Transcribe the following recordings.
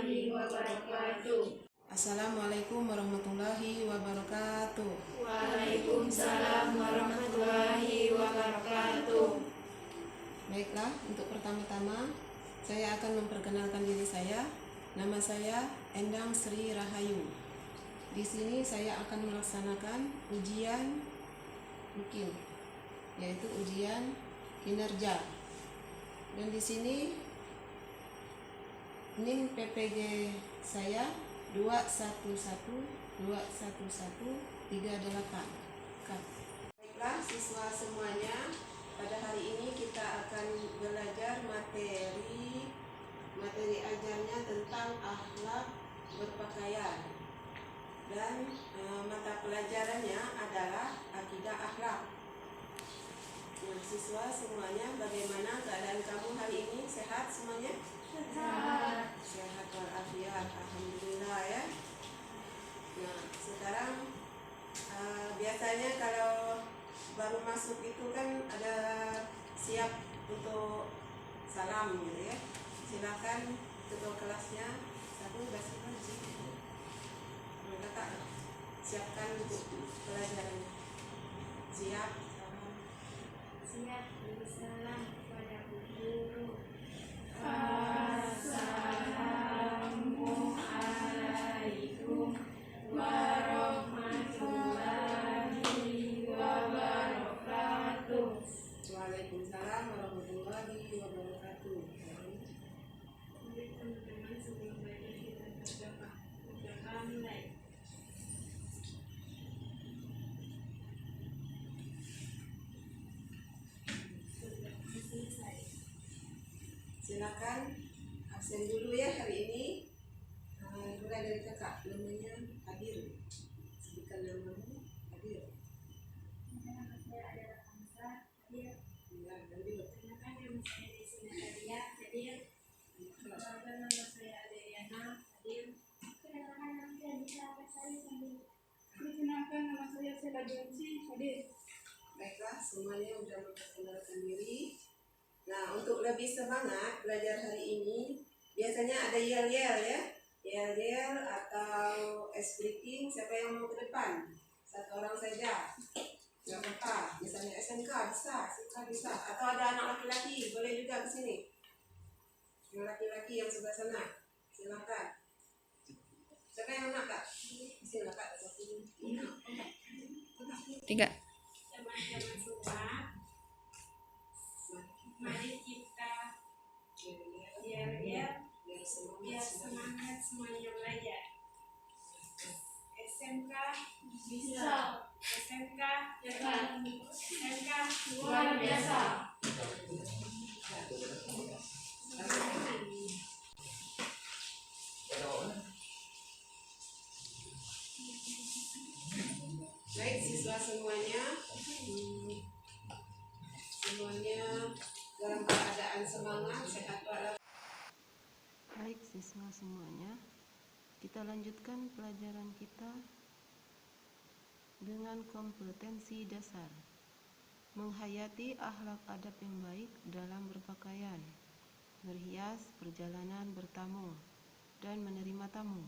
warahmatullahi wabarakatuh. Assalamualaikum warahmatullahi wabarakatuh. Waalaikumsalam warahmatullahi wabarakatuh. Baiklah, untuk pertama-tama saya akan memperkenalkan diri saya. Nama saya Endang Sri Rahayu. Di sini saya akan melaksanakan ujian mungkin, yaitu ujian kinerja. Dan di sini NIM PPG saya 21121138. Baiklah siswa semuanya, pada hari ini kita akan belajar materi ajarnya tentang akhlak berpakaian. Dan mata pelajarannya adalah akidah akhlak. Nah, siswa semuanya, bagaimana keadaan kamu hari ini? Sehat semuanya? Sehat walafiat, alhamdulillah ya. Nah, sekarang biasanya kalau baru masuk itu kan ada siap untuk salam gitu ya. Silakan ketua kelasnya kakak siapkan untuk pelajaran. Siap. Siap, salam kepada guru. Assalamualaikum warahmatullahi wabarakatuh. Waalaikumsalam warahmatullahi wabarakatuh. Baik teman-teman, sebelum belajar kita berdoa. Berdoa mulai. Silakan absen dulu ya hari ini. Mulai dari kakak, namanya Hadir. Sebutkan namamu, Hadir. Nama saya adalah Hamzah Hadir. Ya, lanjut. Perkenalkan, nama saya Desina Nadia Hadir. Perkenalkan, nama saya Adriana Hadir. Perkenalkan, nama saya Dita Kasari Hadir. Perkenalkan, nama saya Sela Jonsi Hadir. Baiklah, semuanya sudah memperkenalkan diri. Nah, untuk lebih semangat belajar hari ini, biasanya ada yel-yel ya. Yel-yel atau ice breaking, siapa yang mau ke depan? Satu orang saja. Nggak apa-apa, misalnya SMK bisa, SMK bisa. Atau ada anak laki-laki, boleh juga ke sini. Yang laki-laki yang sebelah sana, silakan. Siapa yang nak kak? Silakan. 3. Teman-teman semua, mari kita yel-yel biar semangat semuanya belajar. SMK bisa, SMK hebat, SMK luar biasa. Baik siswa semuanya, dalam keadaan semangat, sehat walafiat. Baik siswa semuanya, kita lanjutkan pelajaran kita dengan kompetensi dasar, menghayati akhlak adab yang baik dalam berpakaian, berhias, perjalanan bertamu, dan menerima tamu.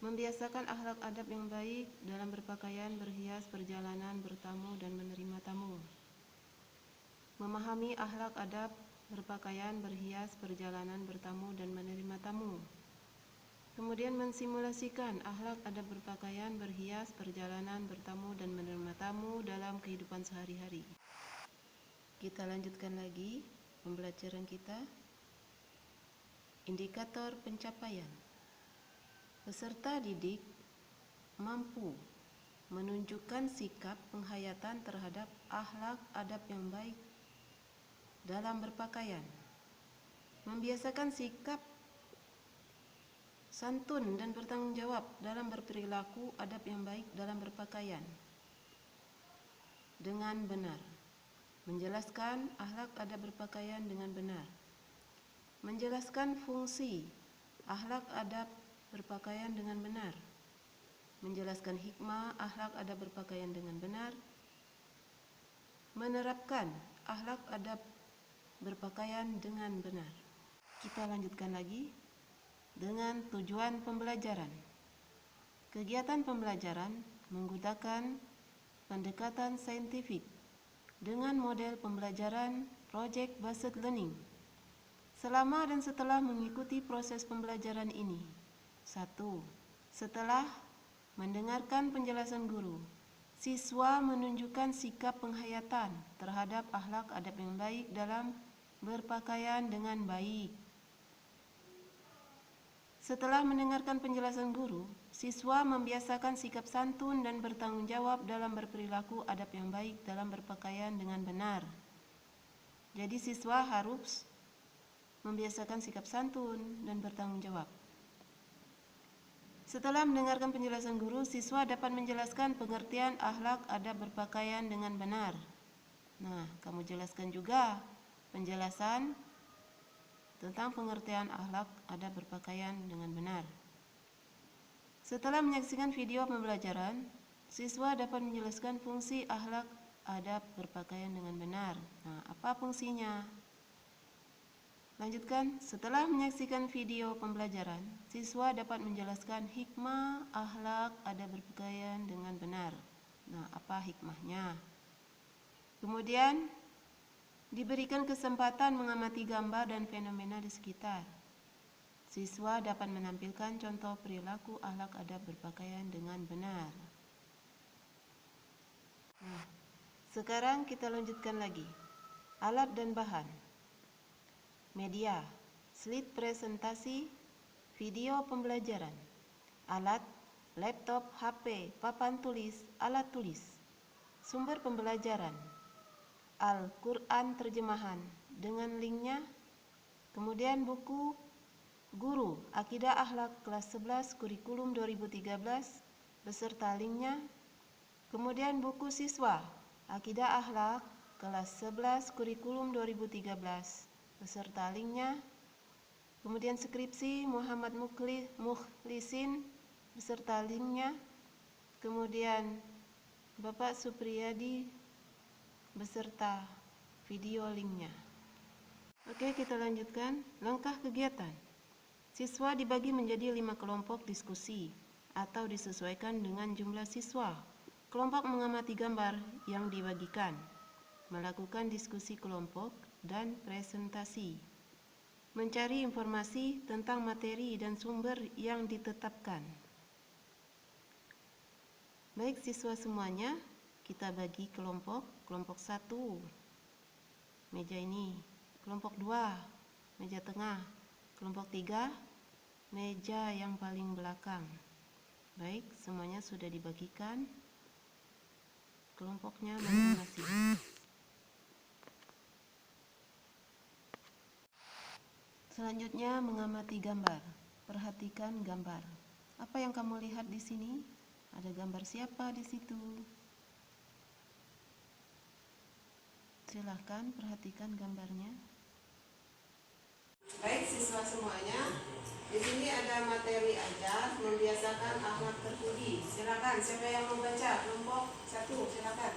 Membiasakan akhlak adab yang baik dalam berpakaian, berhias, perjalanan bertamu, dan menerima tamu. Memahami akhlak adab berpakaian, berhias, perjalanan bertamu, dan menerima tamu. Kemudian mensimulasikan akhlak adab berpakaian, berhias, perjalanan bertamu, dan menerima tamu dalam kehidupan sehari-hari. Kita lanjutkan lagi pembelajaran kita. Indikator pencapaian. Peserta didik mampu menunjukkan sikap penghayatan terhadap akhlak adab yang baik dalam berpakaian, membiasakan sikap santun dan bertanggung jawab dalam berperilaku adab yang baik dalam berpakaian dengan benar, menjelaskan akhlak adab berpakaian dengan benar, menjelaskan fungsi akhlak adab berpakaian dengan benar, menjelaskan hikmah akhlak adab berpakaian dengan benar, menerapkan akhlak adab berpakaian dengan benar. Kita lanjutkan lagi. dengan tujuan pembelajaran. Kegiatan pembelajaran menggunakan pendekatan saintifik dengan model pembelajaran project-based learning. Selama dan setelah mengikuti proses pembelajaran ini. 1. Setelah mendengarkan penjelasan guru, siswa menunjukkan sikap penghayatan terhadap akhlak adab yang baik dalam berpakaian dengan baik. Setelah mendengarkan penjelasan guru, siswa membiasakan sikap santun dan bertanggung jawab dalam berperilaku adab yang baik dalam berpakaian dengan benar. Jadi siswa harus membiasakan sikap santun dan bertanggung jawab. Setelah mendengarkan penjelasan guru, siswa dapat menjelaskan pengertian akhlak adab berpakaian dengan benar. Nah, kamu jelaskan juga penjelasan tentang pengertian akhlak adab berpakaian dengan benar. Setelah menyaksikan video pembelajaran, siswa dapat menjelaskan fungsi akhlak adab berpakaian dengan benar. Nah, apa fungsinya? Lanjutkan, setelah menyaksikan video pembelajaran, siswa dapat menjelaskan hikmah akhlak adab berpakaian dengan benar. Nah, apa hikmahnya? Kemudian, diberikan kesempatan mengamati gambar dan fenomena di sekitar. Siswa dapat menampilkan contoh perilaku akhlak adab berpakaian dengan benar. Nah, sekarang kita lanjutkan lagi. Alat dan bahan. Media, slide presentasi, video pembelajaran. Alat, laptop, HP, papan tulis, alat tulis. Sumber pembelajaran, Al-Quran terjemahan dengan linknya. Kemudian buku Guru Akidah Akhlak kelas 11 kurikulum 2013 beserta linknya. Kemudian buku siswa Akidah Akhlak kelas 11 kurikulum 2013 beserta linknya. Kemudian skripsi Muhammad Mukhlisin beserta linknya. Kemudian Bapak Supriyadi beserta video linknya. Oke, kita lanjutkan. Langkah kegiatan. Siswa dibagi menjadi 5 kelompok diskusi atau disesuaikan dengan jumlah siswa. Kelompok mengamati gambar yang dibagikan, melakukan diskusi kelompok dan presentasi, mencari informasi tentang materi dan sumber yang ditetapkan. Baik siswa semuanya, kita bagi kelompok 1, meja ini, kelompok 2, meja tengah, kelompok 3, meja yang paling belakang. Baik, semuanya sudah dibagikan kelompoknya masing-masing. Selanjutnya mengamati gambar. Perhatikan gambar. Apa yang kamu lihat di sini? Ada gambar siapa di situ? Silahkan perhatikan gambarnya. Baik siswa semuanya, di sini ada materi ajar membiasakan akhlak terpuji. Silakan, siapa yang membaca? Kelompok 1, silakan.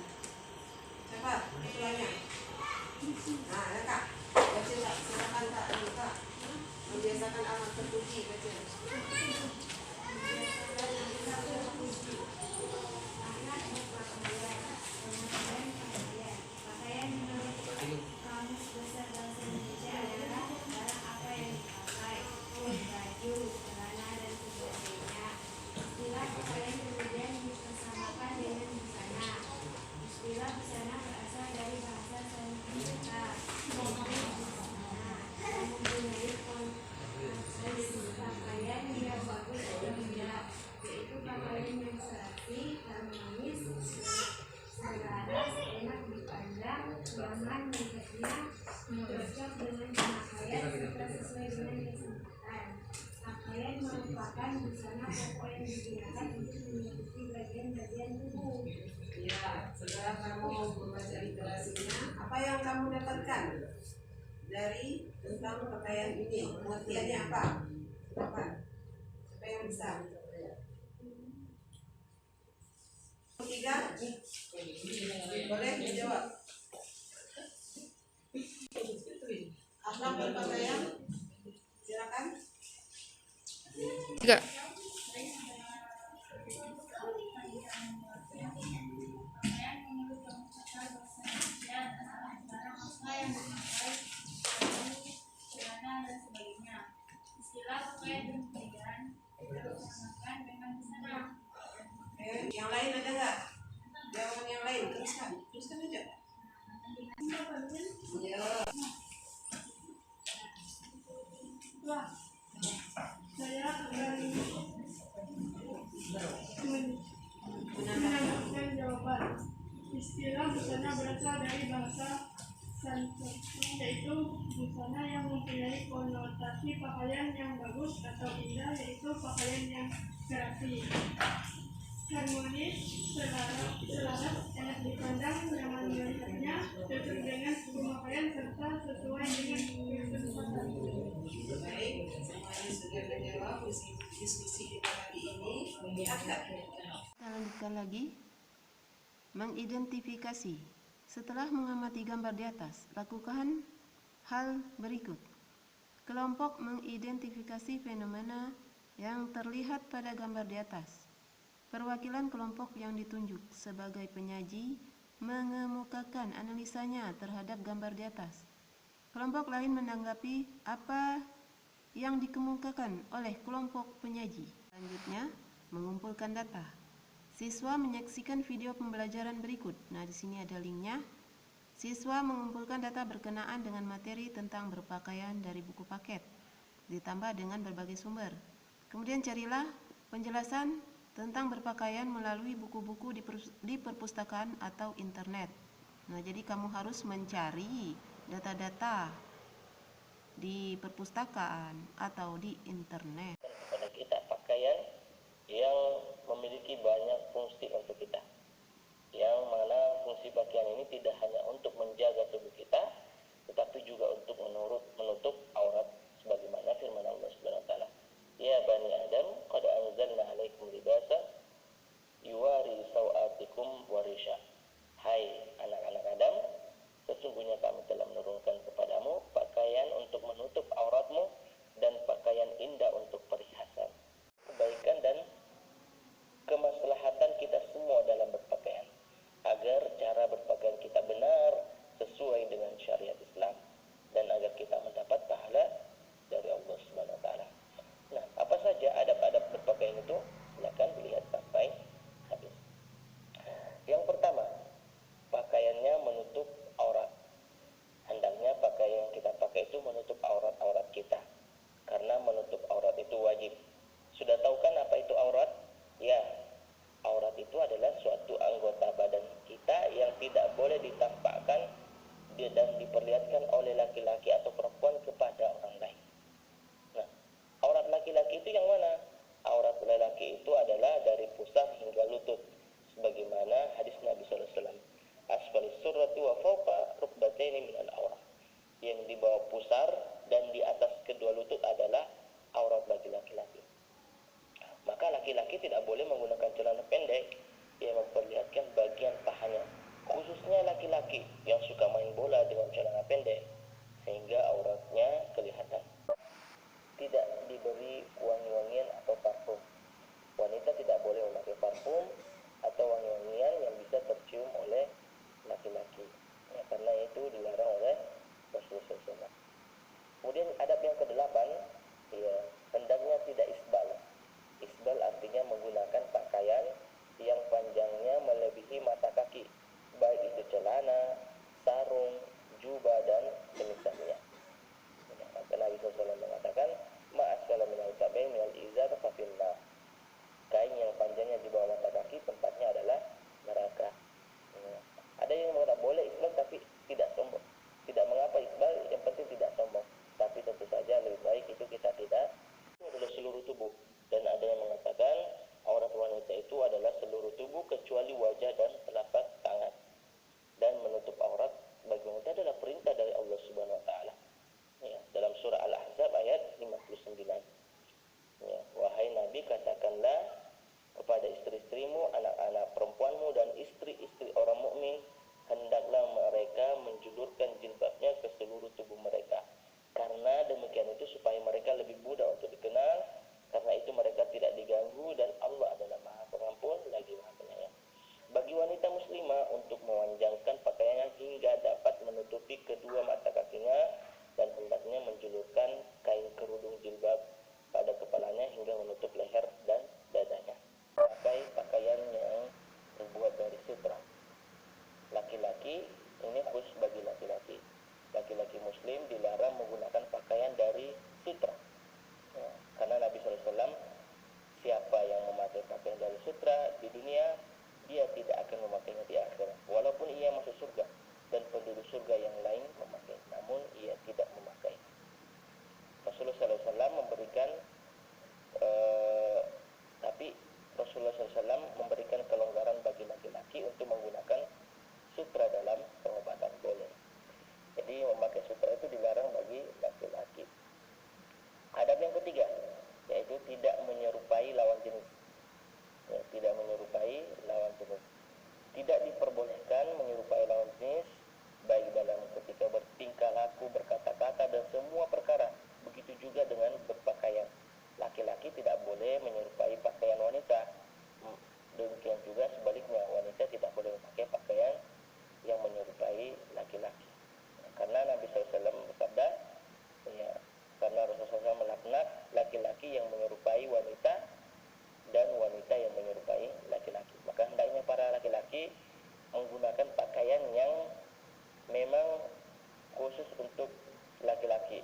Siapa? Ketuanya. Nah, ada Kak. Baca Kak, silakan Kak. Kak. Membiasakan akhlak terpuji, baca. Ya, setelah kamu membaca literasinya, apa yang kamu dapatkan dari tentang pakaian ini? Pengertiannya apa? Silakan. Siapa yang bisa? 3, boleh menjawab. Akhlak berpakaian, silakan. Enggak. Pakaian menurut kemukakan bersenjata antara pakaian yang dipakai celana dan sebagainya. Istilah pakaian demikian disamakan dengan busana. Yang lain ada nggak? Jawaban yang lain teruskan aja. Ya. Wah, saya akan menambahkan jawaban. Istilah busana berasal dari bahasa Sanskerta, yaitu busana yang mempunyai konotasi pakaian yang bagus atau indah, yaitu pakaian yang rapi, harmonis, selaras, enak dipandang, nyaman melihatnya, cocok dengan pemakaian serta sesuai dengan kesempatan. Baik, semuanya sudah menjawab diskusi kita hari ini. Lihat. Kita lanjutkan lagi. Mengidentifikasi. Setelah mengamati gambar di atas, lakukan hal berikut. Kelompok mengidentifikasi fenomena yang terlihat pada gambar di atas. Perwakilan kelompok yang ditunjuk sebagai penyaji mengemukakan analisanya terhadap gambar di atas. Kelompok lain menanggapi apa yang dikemukakan oleh kelompok penyaji. Selanjutnya, mengumpulkan data. Siswa menyaksikan video pembelajaran berikut. Nah, di sini ada linknya. Siswa mengumpulkan data berkenaan dengan materi tentang berpakaian dari buku paket, ditambah dengan berbagai sumber. Kemudian carilah penjelasan tentang berpakaian melalui buku-buku di perpustakaan atau internet. Nah, jadi kamu harus mencari data-data di perpustakaan atau di internet. Kepada kita pakaian yang memiliki banyak fungsi untuk kita, yang mana fungsi pakaian ini tidak hanya untuk menjaga tubuh kita, tetapi juga untuk menutup aurat, sebagaimana firman Allah Subhanahu wa taala, ya bani Adam qad anzalna 'alaikum libasan yuwari sawatikum wa risha. Hai anak-anak Adam, sesungguhnya kami telah menurunkan kepadamu pakaian untuk menutup auratmu dan pakaian indah untuk perhiasan. Kebaikan dan kemaslahatan kita semua dalam berpakaian, agar cara berpakaian kita benar sesuai dengan syariat Islam, dan agar kita mendapat pahala memberikan tapi Rasulullah SAW memberikan kelonggaran bagi laki-laki untuk menggunakan sutra dalam pengobatan, boleh. Jadi memakai sutra itu dilarang bagi laki-laki. Adab yang ketiga yaitu tidak menyerupai lawan jenis. Ya, tidak menyerupai lawan jenis. Tidak diperbolehkan menyerupai lawan jenis baik dalam ketika bertingkah laku, berkata-kata dan semua perkara. Begitu juga dengan berpakaian. Laki-laki tidak boleh menyerupai pakaian wanita. Demikian juga sebaliknya, wanita tidak boleh memakai pakaian yang menyerupai laki-laki. Karena Nabi SAW bersabda, ya, karena Rasulullah SAW melaknat laki-laki yang menyerupai wanita dan wanita yang menyerupai laki-laki. Maka hendaknya para laki-laki menggunakan pakaian yang memang khusus untuk laki-laki,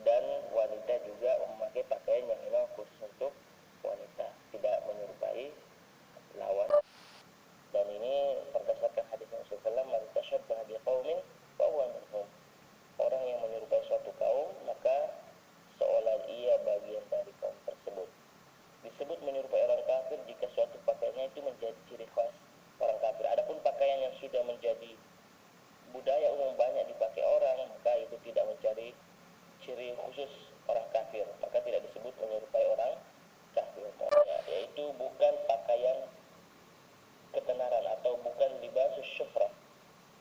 dan wanita juga memakai pakaian yang memang khusus untuk wanita, tidak menyerupai lawan. Dan ini berdasarkan hadis Rasulullah, "Man tashabbaha biqaumin fa huwa minhum." Orang yang menyerupai suatu kaum, maka seolah ia bagian dari kaum tersebut. Disebut menyerupai orang kafir jika suatu pakaiannya itu menjadi ciri khas orang kafir. Adapun pakaian yang sudah menjadi budaya umum banyak dipakai orang, maka itu tidak mencari ciri khusus orang kafir, maka tidak disebut menyerupai orang kafir. Yaitu bukan pakaian ketenaran atau bukan libasus syuhrah.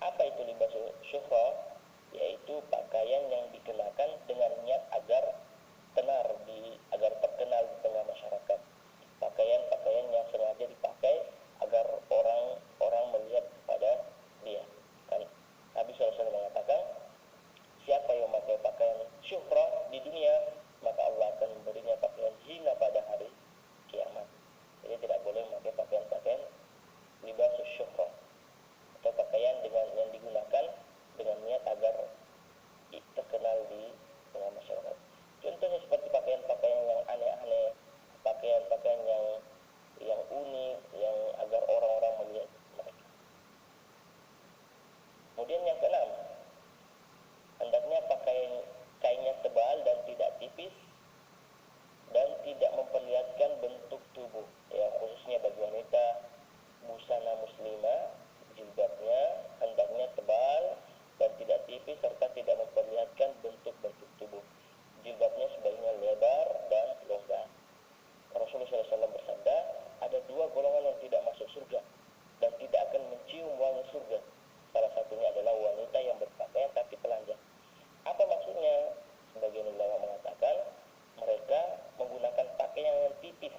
Apa itu libasus syuhrah? Yaitu pakaian yang dikenakan dengan niat agar tenar, agar terkenal di tengah masyarakat. Pakaian-pakaian yang sengaja dipakai agar orang melihat kepada dia. Kan Nabi SAW mengatakan, siapa yang memakai pakaian syuhrah di dunia, maka Allah akan memberinya pakaian hina pada hari kiamat. Jadi tidak boleh memakai pakaian-pakaian libasus syuhrah, atau pakaian yang digunakan dengan niat agar terkenal di tengah masyarakat. Contohnya seperti pakaian-pakaian yang aneh-aneh, pakaian-pakaian yang unik, yang agar orang-orang melihat mereka. Kemudian yang keenam, hendaknya kainnya tebal dan tidak tipis dan tidak memperlihatkan bentuk tubuh. Ya, khususnya bagi wanita, busana muslimah, jilbabnya hendaknya tebal dan tidak tipis serta tidak memperlihatkan bentuk-bentuk tubuh. Jilbabnya sebaiknya lebar dan longgar. Rasulullah SAW bersabda, ada dua golongan yang tidak masuk surga dan tidak akan mencium wangi surga. Salah satunya adalah wanita yang berpakaian tapi telanjang. Apa maksudnya? Sebagian ulama mengatakan mereka menggunakan pakaian yang tipis,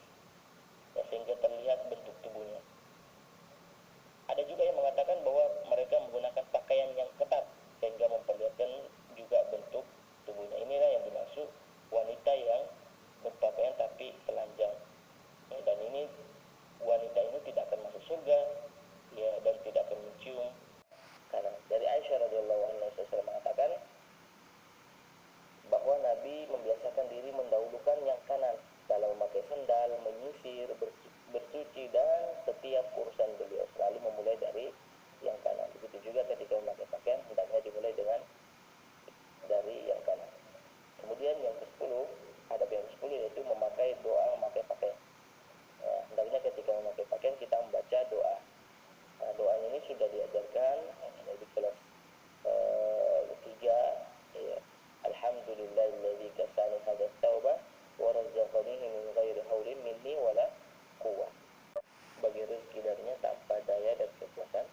ya, sehingga terlihat bentuk tubuhnya. Ada juga yang mengatakan bahwa mereka menggunakan pakaian yang ketat sehingga memperlihatkan juga bentuk tubuhnya. Inilah yang dimaksud wanita yang berpakaian tapi telanjang. Ya, dan ini wanita ini tidak akan masuk surga, ya, dan tidak akan mencium. Karena dari Aisyah radhiyallahu anha mengatakan bahwa Nabi membiasakan diri mendahulukan yang kanan dalam memakai sendal, menyisir, bercuci dan setiap urusan beliau selalu memulai dari yang kanan. Begitu juga ketika memakai pakaian hendaknya dimulai dari yang kanan. Kemudian yang ke-10, adab yang ke-10 yaitu memakai doa memakai pakaian. Hendaknya ketika memakai pakaian kita membaca doa. Doa ini sudah diajarkan di kelas 3, ya. Alhamdulillahilladzi kasani hadat taubah wa razaqanihi min ghairi haulin minni wala quwwah. Bagi rezeki darinya tanpa daya dan kekuatan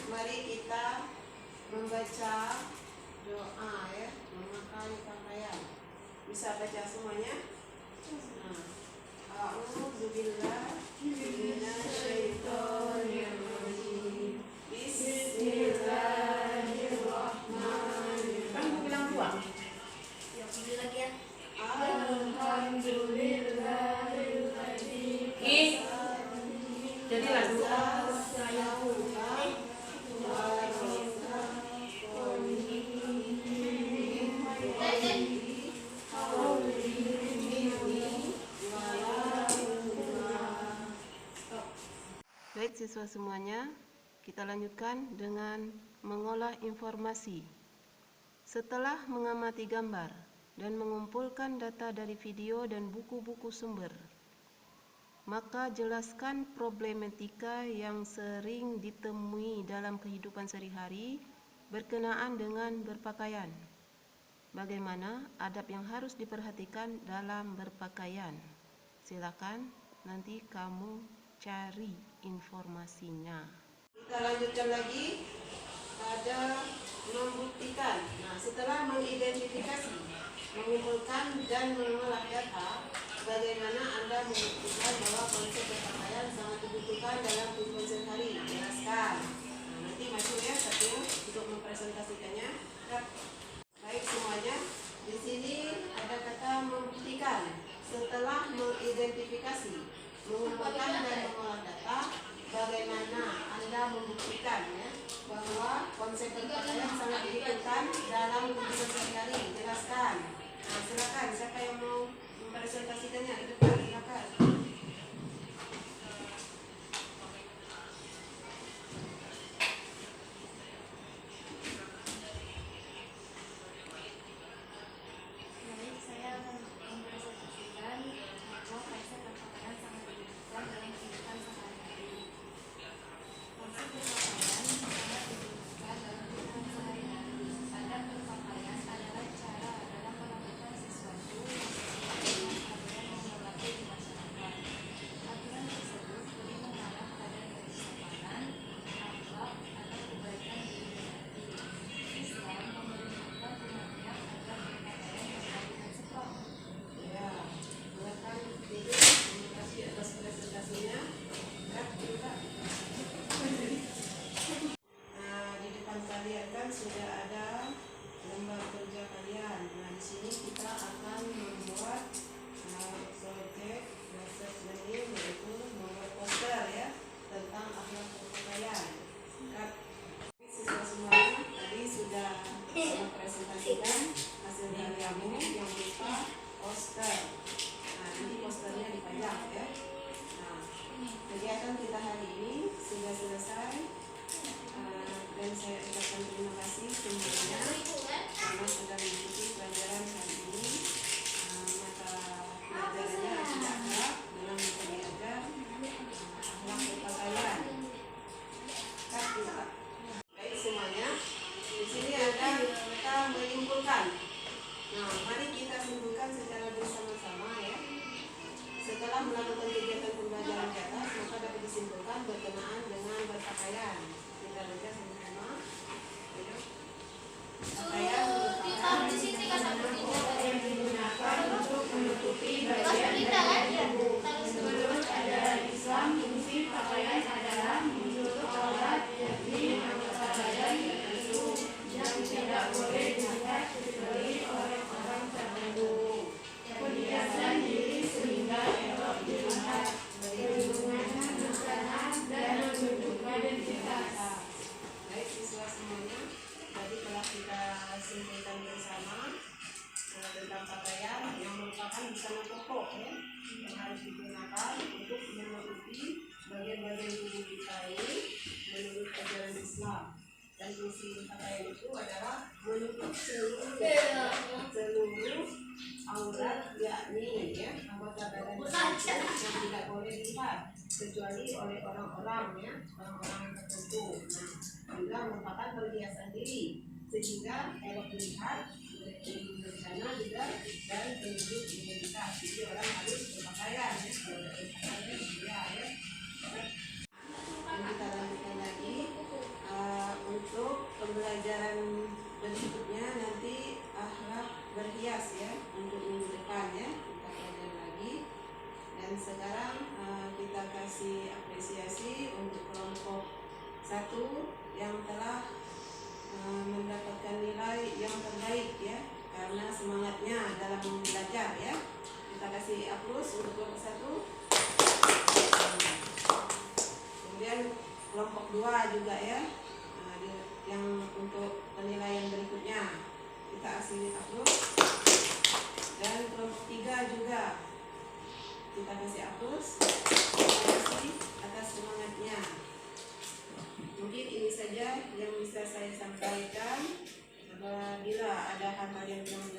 mari kita membaca doa ya, memakai pakaian. Bisa baca semuanya? Nah, A'udzubillahi minasyaitonirrajim. Bismillahirrahmanirrahim. Kamu bilang dua. Ya, beli lagi ya. Alhamdulillahirrahmanirrahim. Jadi lagu. Baik siswa semuanya, kita lanjutkan dengan mengolah informasi. Setelah mengamati gambar dan mengumpulkan data dari video dan buku-buku sumber, maka jelaskan problematika yang sering ditemui dalam kehidupan sehari-hari berkenaan dengan berpakaian. Bagaimana adab yang harus diperhatikan dalam berpakaian? Silakan nanti kamu cari informasinya. Kita lanjutkan lagi pada membuktikan. Nah, setelah mengidentifikasi, mengumpulkan dan mengolah data, bagaimana Anda membuktikan bahwa konsep berpakaian sangat dibutuhkan dalam kehidupan sehari-hari? Jelaskan. Nah, nanti maju ya satu untuk mempresentasikannya. Baik semuanya, di sini ada kata membuktikan. Setelah mengidentifikasi, mengumpulkan dan mengolah data, bagaimana Anda membuktikan ya, bahwa konsep berpakaian sangat dibutuhkan dalam kehidupan sehari-hari? Jelaskan. Nah, silakan siapa yang mau mempresentasikannya ke depan, silakan. Baik, saya akan mempresentasikan bahwa konsep berpakaian sangat dibutuhkan dalam kehidupan sehari-hari. Konsep berpakaian sangat dibutuhkan dalam kehidupan sehari-hari. Adab berpakaian adalah cara dalam melakukan sesuatu yang sesuai dengan aturan yang berlaku di masyarakat. Aturan tersebut boleh mengarah pada kesopanan, akhlak, atau kebaikan diri hati. Islam memerintahkan umatnya agar berpakaian sesuai dengan sebab. Ya, silakan duduk. Terima kasih atas presentasinya. Ya, silakan. Nah, di depan kalian kan sudah ada lembar kerja kalian. Nah, di sini kita akan membuat proyek research learning, yaitu membuat poster ya tentang akhlak berpakaian. Kan, siswa semuanya tadi sudah mempresentasikan hasil karyamu yang berupa poster. Nah, nanti posternya dipajang ya. Nah, kegiatan kita hari ini sudah selesai. Dan saya ucapkan terima kasih semuanya karena sudah mengikuti pelajaran hari ini. Mata pelajarannya tidak berat dalam materi ajar akhlak berpakaian. Baik semuanya, di sini ada kita menyimpulkan. Nah, mari kita simpulkan secara bersama-sama ya. Setelah melakukan kegiatan pembelajaran di atas, maka dapat disimpulkan berkenaan dengan berpakaian. Kita baca sama-sama. Ayo. Pakaian merupakan yang digunakan untuk menutupi bagian dari tubuh. Menurut ajaran Islam, fungsi pakaian adalah menutup aurat, yakni anggota badan tertentu yang tidak boleh dilihat kecuali orang-orang tertentu. Perhiasan diri sehingga elok dilihat, perlindungan busana dan menunjukkan identitas. Baik siswa semuanya, tadi telah kita simpulkan bersama tentang pakaian yang merupakan busana pokok ya, yang harus digunakan untuk menutupi bagian-bagian tubuh kita ini menurut ajaran Islam. Dan fungsi pakaian itu adalah menutup seluruh aurat, yakni ya anggota badan yang tidak boleh dilihat kecuali oleh orang-orang ya, orang-orang tertentu. Nah, juga merupakan perhiasan diri sehingga elok dilihat, bencana juga dan penunjuk identitas. Jadi orang harus berpakaian ya, kalau berpakaian dia ya. Dan kita lanjutkan lagi. 2 juga ya. Nah, yang untuk penilaian berikutnya kita asli upload. Dan kelompok 3 juga kita kasih hapus. Terima kasih atas semangatnya. Mungkin ini saja yang bisa saya sampaikan. Apabila ada hal-hal yang kurang